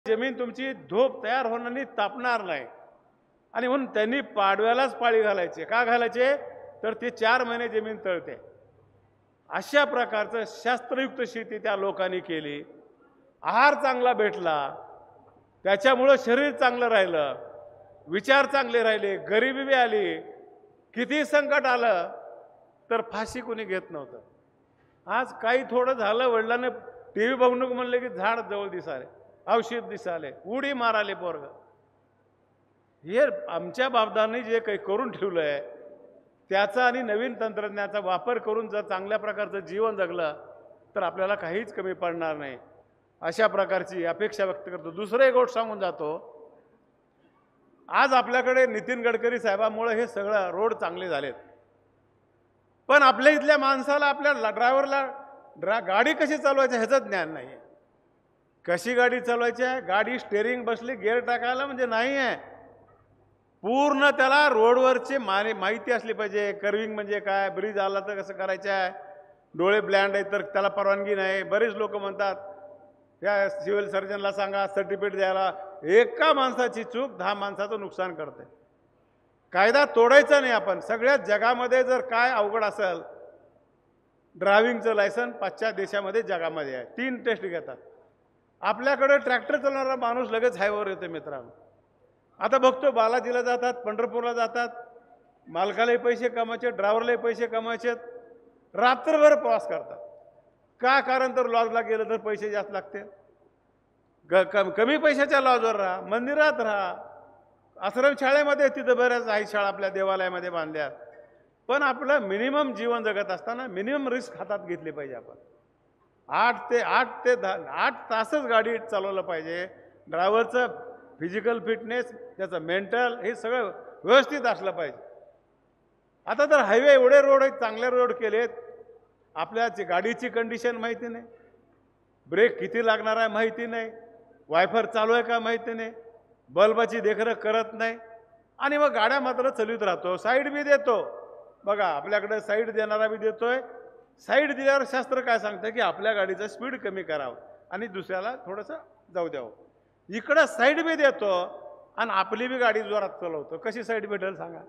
जमीन तुमची धूप तयार होणार नाही, तापणार नाही. आणि म्हणून त्यांनी पाडव्यालाच पाळी घालायचे. का घालायचे? तर ते 4 महिने जमीन तळते. अशा प्रकारचं शास्त्रयुक्त शेती त्या लोकांनी केली. आहार चांगला भेटला, त्याच्यामुळं शरीर चांगलं राहिलं, विचार चांगले राहिले, गरिबी बी आली, किती संकट आलं तर फाशी कोणी घेत नव्हतं. आज काही थोडं झालं, वडिलांनी टीव्ही बघू नको म्हणले की झाड जवळ दिसाले, औषध दिसाले, उडी माराले पोरग. हे आमच्या बापदांनी जे काही करून ठेवलंय त्याचा आणि नवीन तंत्रज्ञानाचा वापर करून जर चांगल्या प्रकारचं जीवन जगलं तर आपल्याला काहीच कमी पडणार नाही, अशा प्रकारची अपेक्षा व्यक्त करतो. दुसरं एक गोष्ट सांगून जातो. आज आपल्याकडे नितीन गडकरी साहेबांमुळे हे सगळं रोड चांगले झालेत, पण आपल्या इथल्या माणसाला, आपल्या ड्रायव्हरला गाडी कशी चालवायची ह्याचं ज्ञान नाही आहे. कशी गाडी चालवायची आहे, गाडी स्टेअरिंग बसली गिअर टाकायला म्हणजे नाही आहे. पूर्ण त्याला रोडवरची माहिती असली पाहिजे. कर्विंग म्हणजे काय, ब्रिज आला तर कसं करायचं आहे, डोळे ब्लँड आहेत तर त्याला परवानगी नाही. बरेच लोक म्हणतात त्या सिव्हिल सर्जनला सांगा सर्टिफिकेट द्यायला. एका माणसाची चूक 10 माणसाचं नुकसान करते. कायदा तोडायचा नाही आपण. सगळ्यात जगामध्ये जर काय अवघड असेल, ड्रायव्हिंगचं लायसन पाश्चात्य देशामध्ये जगामध्ये आहे, 3 टेस्ट घेतात. आपल्याकडे ट्रॅक्टर चालवणारा माणूस लगेच हायवेवर येतो मित्रांनो. आता बघतो बालाजीला जातात, पंढरपूरला जातात, मालकालाही पैसे कमायचे, ड्रायव्हरलाही पैसे कमायचे, रात्रभर प्रवास करतात. का? कारण तर लॉजला गेलं तर पैसे जास्त लागते. कमी पैशाच्या लॉजवर राहा, मंदिरात राहा, आश्रम शाळेमध्ये, तिथं बऱ्याच आहे शाळा आपल्या देवालयामध्ये बांधल्यात. पण आपलं मिनिमम जीवन जगत असताना मिनिमम रिस्क हातात घेतली पाहिजे. आपण 8 तासच गाडी चालवलं पाहिजे. ड्रायव्हरचं फिजिकल फिटनेस, त्याचं मेंटल, हे सगळं व्यवस्थित असलं पाहिजे. आता तर हायवे एवढे रोड आहेत, चांगले रोड केलेत, आपल्या गाडीची कंडिशन माहिती नाही, ब्रेक किती लागणार आहे माहिती नाही, वायफर चालू आहे का माहिती नाही, बल्बाची देखरेख करत नाही, आणि मग गाड्या मात्र चालवित राहतो. साईड बी देतो. बघा आपल्याकडे साईड देणारा बी देतोय. साईड दिल्यावर शास्त्र काय सांगतं की आपल्या गाडीचं स्पीड कमी करावं आणि दुसऱ्याला थोडंसं जाऊ द्यावं. इकडं साईड बी देतो आणि आपली बी गाडी जोरात चालवतो. कशी साईड भेटेल सांगा?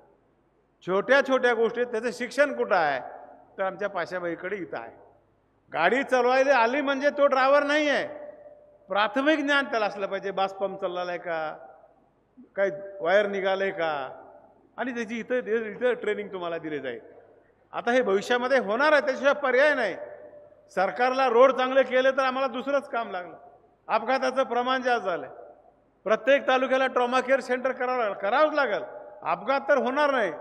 छोट्या छोट्या गोष्टीत त्याचं शिक्षण कुठं आहे? तर आमच्या पाशाबाईकडे इथं आहे. गाडी चालवायला आली म्हणजे तो ड्रायव्हर नाही आहे. प्राथमिक ज्ञान त्याला असलं पाहिजे. बास पंप चालला आहे का, काही वायर निघालंय का, आणि त्याची इथं ट्रेनिंग तुम्हाला दिली जाईल. आता हे भविष्यामध्ये होणार आहे, त्याशिवाय पर्याय नाही. सरकारला रोड चांगले केले तर आम्हाला दुसरंच काम लागलं. अपघाताचं प्रमाण जास्त झालंय. प्रत्येक तालुक्याला ट्रॉमा केअर सेंटर करावंच लागेल. अपघात तर होणार नाही,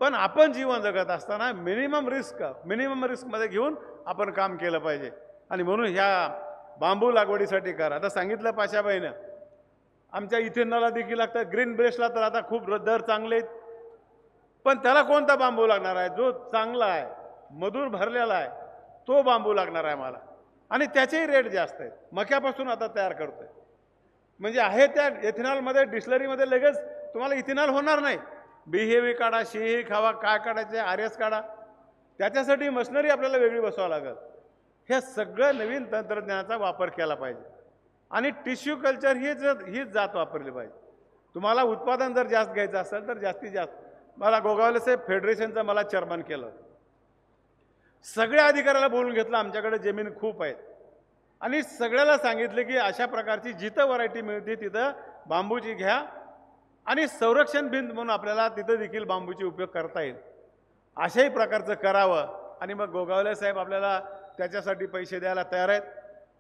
पण आपण जीवन जगत असताना मिनिमम रिस्कमध्ये घेऊन आपण काम केलं पाहिजे. आणि म्हणून ह्या बांबू लागवडीसाठी करा. आता सांगितलं पाशाबाईनं, आमच्या इथेनॉलला देखील लागतं, ग्रीन ब्रेसला तर आता खूप दर चांगले आहेत. पण त्याला कोणता बांबू लागणार आहे? जो चांगला आहे, मधुर भरलेला आहे, तो बांबू लागणार आहे मला. आणि त्याचेही रेट जास्त आहेत. मक्यापासून आता तयार करतोय म्हणजे आहे त्या इथेनॉलमध्ये, डिस्लरीमध्ये लगेच तुम्हाला इथेनॉल होणार नाही. BHEV काढा, CHE खावा, काय काढायचे, RS काढा, त्याच्यासाठी मशिनरी आपल्याला वेगळी बसवावं लागेल. हे सगळं नवीन तंत्रज्ञानाचा वापर केला पाहिजे. आणि टिश्यू कल्चर हीच जात वापरली पाहिजे. तुम्हाला उत्पादन जर जास्त घ्यायचं असेल तर जास्तीत जास्त, मला गोगावले साहेब फेडरेशनचं मला चेअरमन केलं, सगळ्या अधिकाऱ्याला बोलून घेतलं. आमच्याकडे जमीन खूप आहेत आणि सगळ्याला सांगितलं की अशा प्रकारची जिथं व्हरायटी मिळते तिथं बांबूची घ्या, आणि संरक्षण भिंत म्हणून आपल्याला तिथं देखील बांबूची उपयोग करता येईल, अशाही प्रकारचं करावं. आणि मग गोगावले साहेब आपल्याला त्याच्यासाठी पैसे द्यायला तयार आहेत.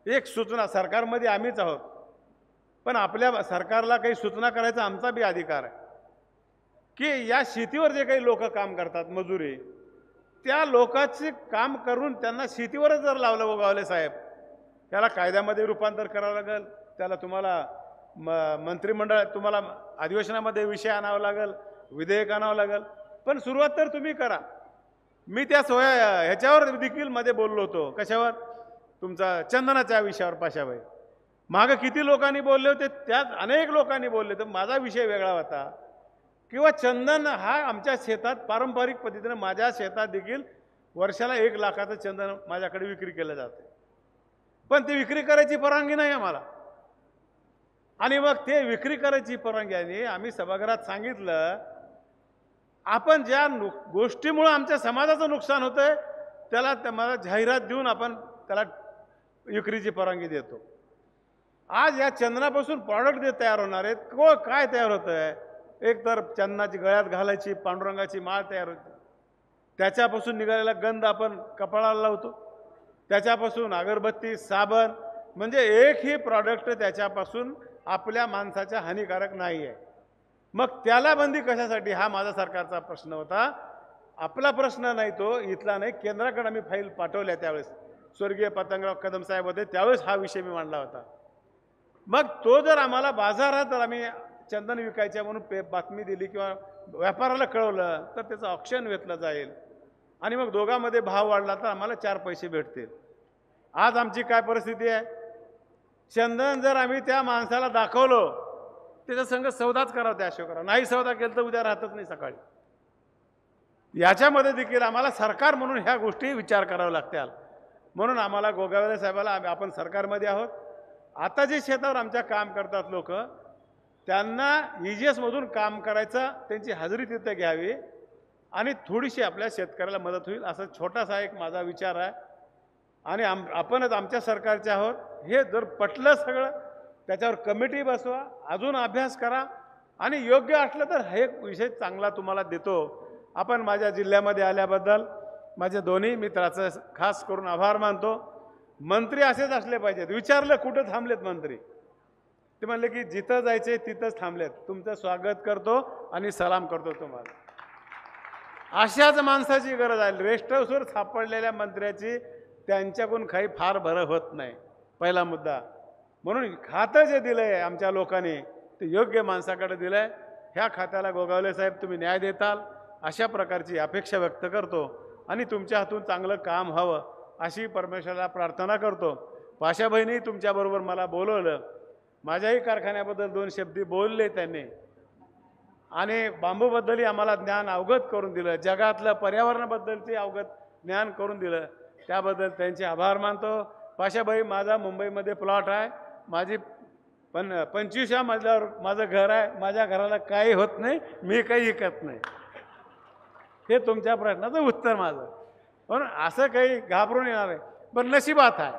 एक सूचना, सरकारमध्ये आम्हीच आहोत, पण आपल्या सरकारला काही सूचना करायचा आमचा बी अधिकार आहे की या शेतीवर जे काही लोक काम करतात, मजुरी, त्या लोकांचे काम करून त्यांना शेतीवरच जर लावलं गोगावले साहेब, त्याला कायद्यामध्ये रूपांतर करावं लागेल. त्याला तुम्हाला मंत्रिमंडळात, तुम्हाला अधिवेशनामध्ये विषय आणावा लागेल, विधेयक आणावं लागेल. पण सुरुवात तर तुम्ही करा. मी त्या ह्याच्यावर देखील मध्ये बोललो होतो. कशावर? तुमचा चंदनाच्या विषयावर. पाशाबाई मागं किती लोकांनी बोलले होते, त्यात अनेक लोकांनी बोलले. तर माझा विषय वेगळा होता. किंवा चंदन हा आमच्या शेतात पारंपरिक पद्धतीने, माझ्या शेतात देखील वर्षाला 1 लाखाचं चंदन माझ्याकडे विक्री केलं जाते, पण ती विक्री करायची परवानगी नाही आम्हाला. आणि मग ते विक्री करायची परवानगी आहे. आम्ही सभागृहात सांगितलं, आपण ज्या गोष्टीमुळे आमच्या समाजाचं नुकसान होतंय त्याला मला जाहिरात देऊन आपण त्याला विक्रीची परवानगी देतो. आज या चंदनापासून प्रॉडक्ट जे तयार होणार आहेत, काय तयार होतं आहे? एक तर चंदनाची गळ्यात घालायची पांडुरंगाची माळ तयार होते, त्याच्यापासून निघालेला गंध आपण कपाळाला लावतो, त्याच्यापासून अगरबत्ती, साबण, म्हणजे एकही प्रॉडक्ट त्याच्यापासून आपल्या माणसाच्या हानिकारक नाही आहे. मग त्याला बंदी कशासाठी, हा माझा सरकारचा प्रश्न होता. आपला प्रश्न नाही, तो इथला नाही, केंद्राकडे आम्ही फाईल पाठवल्या. त्यावेळेस स्वर्गीय पतंगराव कदम साहेब होते, त्यावेळेस हा विषय मी मांडला होता. मग तो जर आम्हाला बाजारात जर आम्ही चंदन विकायच्या म्हणून बातमी दिली किंवा व्यापाराला कळवलं तर त्याचं ऑक्शन घेतलं जाईल आणि मग दोघांमध्ये भाव वाढला तर आम्हाला 4 पैसे भेटतील. आज आमची काय परिस्थिती आहे? चंदन जर आम्ही त्या माणसाला दाखवलं, त्याच्या संग सौदाच करावं, त्याशिवाय करा. नाही सौदा केलं तर उद्या राहतच नाही सकाळी. याच्यामध्ये देखील आम्हाला सरकार म्हणून ह्या गोष्टी विचार करावा लागतील. म्हणून आम्हाला गोगावले साहेबाला, आपण सरकारमध्ये आहोत, आता जे शेतावर आमच्या काम करतात लोक, त्यांना EGS-मधून काम करायचं, त्यांची हजेरी तिथे घ्यावी आणि थोडीशी आपल्या शेतकऱ्याला मदत होईल, असा छोटासा एक माझा विचार आहे. आणि आपणच आमच्या सरकारचे आहोत. हे जर पटलं सगळं, त्याच्यावर कमिटी बसवा, अजून अभ्यास करा आणि योग्य असलं तर हे विषय चांगला तुम्हाला देतो. आपण माझ्या जिल्ह्यामध्ये आल्याबद्दल माझ्या दोन्ही मित्राचं खास करून आभार मानतो. मंत्री असेच असले पाहिजेत. विचारलं कुठं थांबलेत मंत्री, ते म्हणले की जिथं जायचे तिथंच थांबलेत. तुमचं स्वागत करतो आणि सलाम करतो तुम्हाला. अशाच माणसाची गरज आहे. रेस्ट हाऊसवर सापडलेल्या मंत्र्याची त्यांच्याकडून काही फार बरं होत नाही, पहिला मुद्दा. म्हणून खातं जे दिलं आहे आमच्या लोकांनी ते योग्य माणसाकडे दिलं आहे. ह्या खात्याला गोगावले साहेब तुम्ही न्याय देताल अशा प्रकारची अपेक्षा व्यक्त करतो आणि तुमच्या हातून चांगलं काम व्हावं अशी परमेश्वराला प्रार्थना करतो. पाशा बहिणी तुमच्याबरोबर मला बोलवलं, माझ्याही कारखान्याबद्दल 2 शब्द बोलले त्यांनी आणि बांबूबद्दलही आम्हाला ज्ञान अवगत करून दिलं, जगातलं पर्यावरणाबद्दलचे अवगत ज्ञान करून दिलं. त्याबद्दल त्यांचे आभार मानतो. पाशाबाई, माझा मुंबईमध्ये प्लॉट आहे, माझी 25व्या मजल्यावर माझं घर आहे, माझ्या घराला काही होत नाही, मी काही विकत नाही. हे तुमच्या प्रश्नाचं उत्तर माझं. म्हणून असं काही घाबरून येणार आहे, पण नशिबात आहे,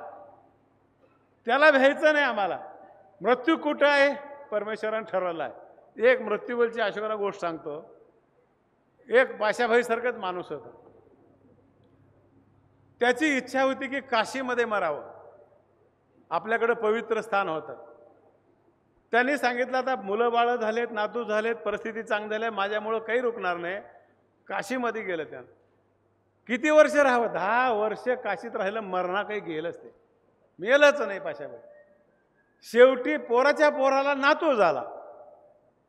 त्याला भ्यायचं नाही आम्हाला. मृत्यू कुठं आहे परमेश्वरानं ठरवलं आहे. एक मृत्यूवरची अशोकाला गोष्ट सांगतो. एक पाशाभाईसारखंच माणूस होता, त्याची इच्छा होती की काशीमध्ये मरावं, आपल्याकडे पवित्र स्थान होतं. त्यांनी सांगितलं आता मुलं बाळं झालेत, नातू झालेत, परिस्थिती चांगली झाली, माझ्यामुळं काही रुकणार नाही. काशीमध्ये गेलं. त्यानं किती वर्ष राहावं? 10 वर्ष काशीत राहिलं, मरणा काही गेलंच ते, मेलच नाही पाशाबाई. शेवटी पोराच्या पोराला नातू झाला.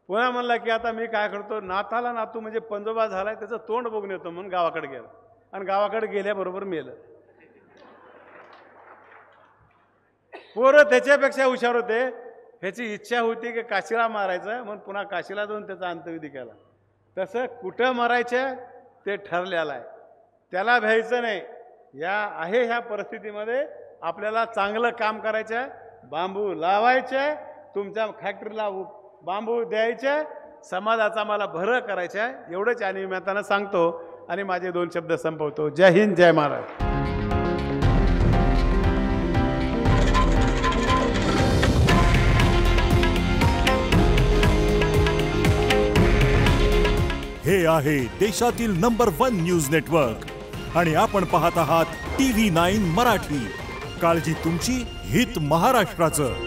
पुन्हा म्हणला की आता मी काय करतो, नाताला नातू म्हणजे पंजोबा झालाय, त्याचं तोंड बघून येतो म्हणून गावाकडे गेला आणि गावाकडे गेल्याबरोबर मेलं. पोरं त्याच्यापेक्षा हुशार होते. ह्याची इच्छा होती की काशीला मारायचं, म्हणून पुन्हा काशीला जाऊन त्याचा अंत्यविधी केला. तसं कुठं मारायचं ते ठरलेलं आहे, त्याला भ्यायचं नाही. ह्या परिस्थितीमध्ये आपल्याला चांगलं काम करायचं आहे. बांबू लावायचे, तुमच्या फॅक्टरीला बांबू द्यायचे, समाजाचा मला भरं करायचं आहे. एवढंच या निमित्तानं सांगतो आणि माझे 2 शब्द संपवतो. जय हिंद, जय महाराष्ट्र. हे आहे देशातील नंबर 1 न्यूज नेटवर्क आणि आपण पाहत आहात TV9 मराठी. काळजी तुमची, हित महाराष्ट्राचं.